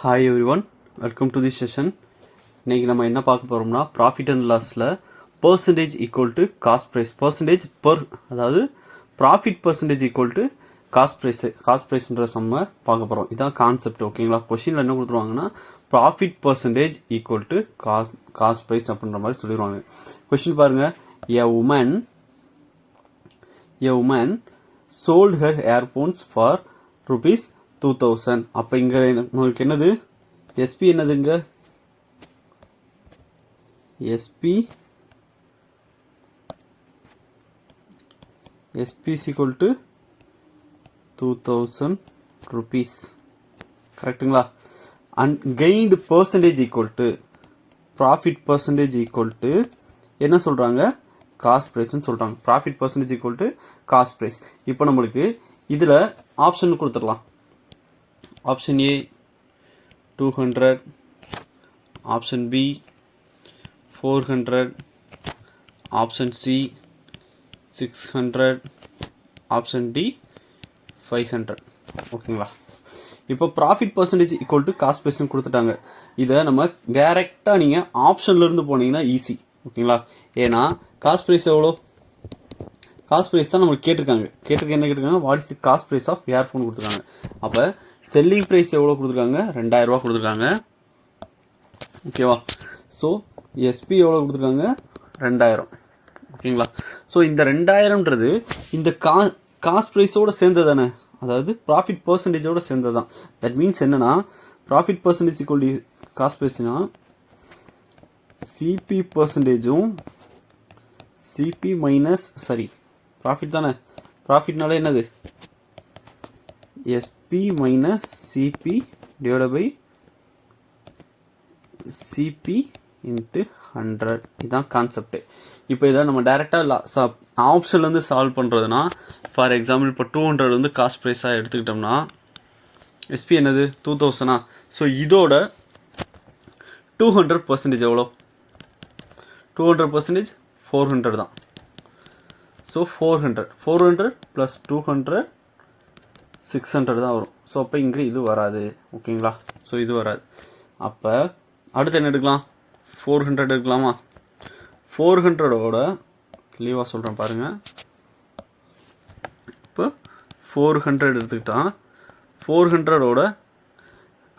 Hi everyone, welcome to the session. இன்றைக்கி நம்ம என்ன பார்க்க போகிறோம்னா, ப்ராஃபிட் அண்ட் லாஸில் percentage equal to cost price, percentage அதாவது profit percentage equal to cost ப்ரைஸ்ன்ற சம்மை பார்க்க போகிறோம். இதுதான் கான்செப்ட். ஓகேங்களா? கொஷினில் என்ன கொடுத்துருவாங்கன்னா, profit percentage equal to cost price அப்படின்ற மாதிரி சொல்லிடுவாங்க. கொஷின் பாருங்கள். A woman sold her earphones for rupees 2000. அப்போ இங்கே உங்களுக்கு என்னது? எஸ்பி என்னதுங்க? SP is equal to 2000 rupees. கரெக்டுங்களா? And gained percentage equal to profit percentage equal to என்ன சொல்கிறாங்க? காஸ்ட் ப்ரைஸ்ன்னு சொல்கிறாங்க. Profit percentage equal to cost price. இப்போ நம்மளுக்கு இதில் ஆப்ஷன் கொடுத்துடலாம். Option A 200, option B 400, option C 600, option D 500. ஓகேங்களா? இப்போ profit percentage equal to cost ப்ரைஸ்ன்னு கொடுத்துட்டாங்க. இதை நம்ம டைரெக்டாக நீங்கள் ஆப்ஷன்லேருந்து போனீங்கன்னா ஈஸி. ஓகேங்களா? ஏன்னா காஸ்ட் ப்ரைஸ் எவ்வளோ? காஸ்ட் ப்ரைஸ் தான் நம்மளுக்கு கேட்டிருக்காங்க. என்ன கேட்டிருக்காங்க? What is the cost price of earphone கொடுத்துருக்காங்க. அப்போ செல்லிங் ப்ரைஸ் எவ்வளோ கொடுத்துருக்காங்க? 2000 கொடுத்துருக்காங்க. ஓகேவா? ஸோ எஸ்பி எவ்வளோ கொடுத்துருக்காங்க? 2000. ஓகேங்களா? ஸோ இந்த 2000ன்றது இந்த காஸ்ட் ப்ரைஸோடு சேர்ந்தது தானே, அதாவது ப்ராஃபிட் பர்சன்டேஜோடு சேர்ந்தது தான். தட் மீன்ஸ் என்னென்னா, profit percentage equal to cost ப்ரைஸ்னால் சிபி பர்சன்டேஜும் சிபி மைனஸ் ப்ராஃபிட் தானே. ப்ராஃபிட்னால என்னது? SP minus CP divide by CP into 100. இதுதான் கான்செப்டு. இப்போ இதை நம்ம டைரெக்டாக ஆப்ஷன்லேருந்து சால்வ் பண்ணுறதுனா, ஃபார் எக்ஸாம்பிள் இப்போ 200 வந்து காஸ்ட் ப்ரைஸாக எடுத்துக்கிட்டோம்னா, எஸ்பி என்னது? 2000. ஸோ இதோட 200% எவ்வளோ? 200% 400 தான். ஸோ 400 ப்ளஸ் 200 600 தான் வரும். ஸோ அப்போ இங்கே இது வராது. ஓகேங்களா? ஸோ இது வராது. அப்போ அடுத்து என்ன எடுக்கலாம்? 400 எடுக்கலாமா? 400ஓட லீவாக சொல்கிறேன் பாருங்கள். இப்போ 400 எடுத்துக்கிட்டால் 400ஓட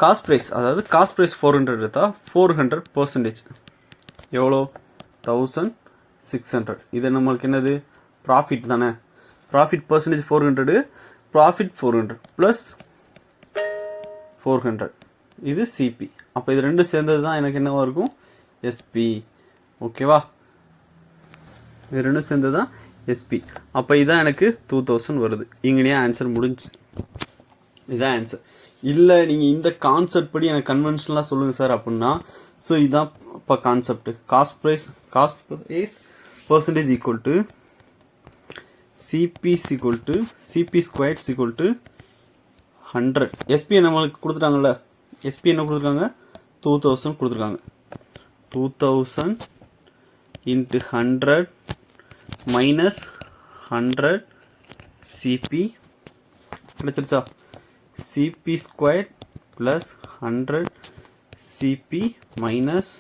காஸ்ட் ப்ரைஸ், அதாவது காஸ்ட் ப்ரைஸ் 400 எடுத்தால் 400% எவ்வளோ? 1600. இது நம்மளுக்கு என்னது? ப்ராஃபிட் தானே. ப்ராஃபிட் பர்சன்டேஜ் 400, ப்ராஃபிட் 400 ப்ளஸ் 400, இது சிபி. அப்போ இது ரெண்டும் சேர்ந்தது தான் எனக்கு என்னவாக இருக்கும்? எஸ்பி. ஓகேவா? இது ரெண்டும் சேர்ந்தது தான் எஸ்பி. அப்போ இதுதான் எனக்கு 2000 வருது. இங்கேயே ஆன்சர் முடிஞ்சு. இதுதான் ஆன்சர். இல்லை நீங்கள் இந்த கான்செப்ட் படி எனக்கு கன்வென்ஷனலாக சொல்லுங்கள் சார் அப்படின்னா, ஸோ இதுதான் இப்போ concept. Cost price percentage equal to CP equal to CP squares equal to 100. SP நம்மளுக்கு கொடுத்துட்டாங்கல்ல. எஸ்பி என்ன கொடுத்துருக்காங்க? 2000 கொடுத்துருக்காங்க. 2000 இன்ட்டு 100 மைனஸ் 100 சிபி கிடைச்சிருச்சா? CP square plus 100 CP minus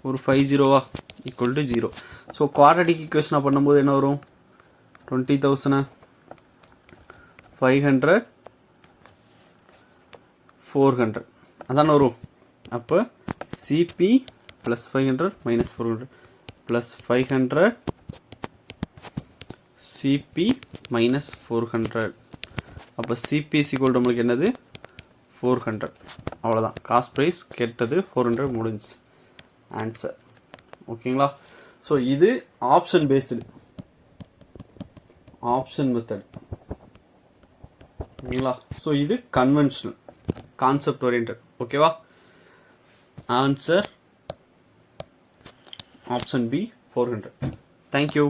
ஒரு 50 ஈக்குவல் டு 0. ஸோ குவாட்ரட்டிக் ஈக்குவேஷனாக பண்ணும்போது என்ன வரும்? 20,000 500 400 அதான வரும். அப்போ CP plus 500 minus 400 plus 500 CP minus 400. அப்போ சிபி ஈக்குவல் நம்மளுக்கு என்னது? 400. அவ்வளோதான். காஸ்ட் ப்ரைஸ் கேட்டது 400 முடிஞ்சு. ஆன்சர். ஓகேங்களா? ஸோ இது ஆப்ஷன் பேஸ்டு, ஆப்ஷன் மெத்தட். ஓகேங்களா? ஸோ இது கன்வென்ஷனல், கான்செப்ட் ஓரியன்ட். ஓகேவா? Answer option B 400. தேங்க்யூ.